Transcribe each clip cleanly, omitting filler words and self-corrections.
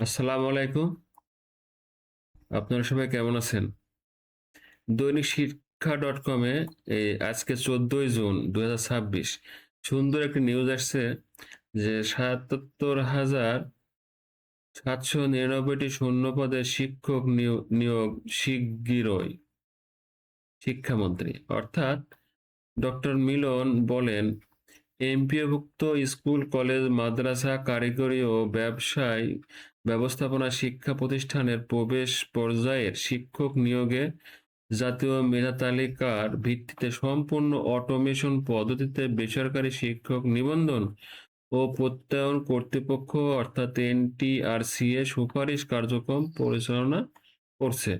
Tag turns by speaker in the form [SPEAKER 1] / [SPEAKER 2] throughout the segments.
[SPEAKER 1] আসসালামু আলাইকুম। আপনারা সবাই কেমন আছেন? দৈনিক শিক্ষা ডট কমে আজকে 14ই জুন 2026 সুন্দর একটি নিউজ আসছে যে ৭৭,৭৯৯টি শূন্য পদে শিক্ষক নিয়োগ শিগগিরই। শিক্ষামন্ত্রী অর্থাৎ ডক্টর মিলন বলেন, এমপিওভুক্ত স্কুল, কলেজ, মাদ্রাসা, কারিগরি ও ব্যবসায় ব্যবস্থাপনা শিক্ষা প্রতিষ্ঠানের প্রবেশ পর্যায়ের শিক্ষক নিয়োগে জাতীয় মেধা তালিকার ভিত্তিতে সম্পূর্ণ অটোমেশন পদ্ধতিতে বেসরকারি শিক্ষক নিবন্ধন ও প্রত্যয়ন কর্তৃপক্ষ অর্থাৎ এনটিআরসি সুপারিশ কার্যক্রম পরিচালনা করছে।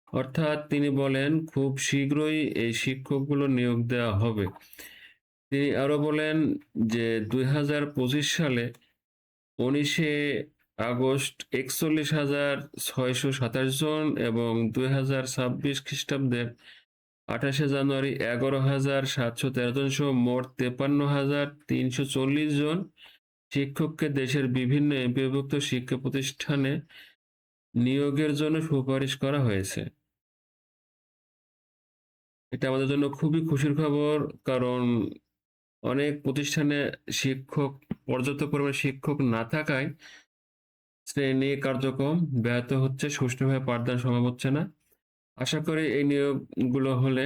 [SPEAKER 1] অর্থাৎ তিনি বলেন খুব শীঘ্রই এই শিক্ষকগুলো নিয়োগ দেওয়া হবে। তিনি আরো বলেন যে ২০২৫ সালে ১৯শে আগস্ট ৪১,৬২৭ জন এবং ২০২৬ খ্রিস্টাব্দের ২৮শে জানুয়ারি ১১,৭১৩ জন সহ মোট ৫৩,৩৪০ জন শিক্ষককে দেশের বিভিন্ন এমপিওভুক্ত শিক্ষা প্রতিষ্ঠানে নিয়োগের জন্য সুপারিশ করা হয়েছে। এটা আমাদের জন্য খুবই খুশির খবর, কারণ অনেক প্রতিষ্ঠানে পর্যাপ্ত পরিমাণে শিক্ষক না থাকায় শ্রেণী কার্যক্রম ব্যাহত হচ্ছে, সুষ্ঠুভাবে পাঠদান সম্ভব হচ্ছে না। আশা করি এই নিয়োগগুলো হলে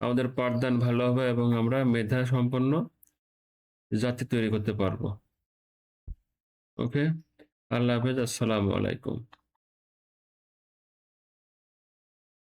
[SPEAKER 1] আমাদের পাঠদান ভালো হবে এবং আমরা মেধা সম্পন্ন জাতি তৈরি করতে পারবো। ওকে, আল্লাহ হাফেজ, আসসালামু আলাইকুম।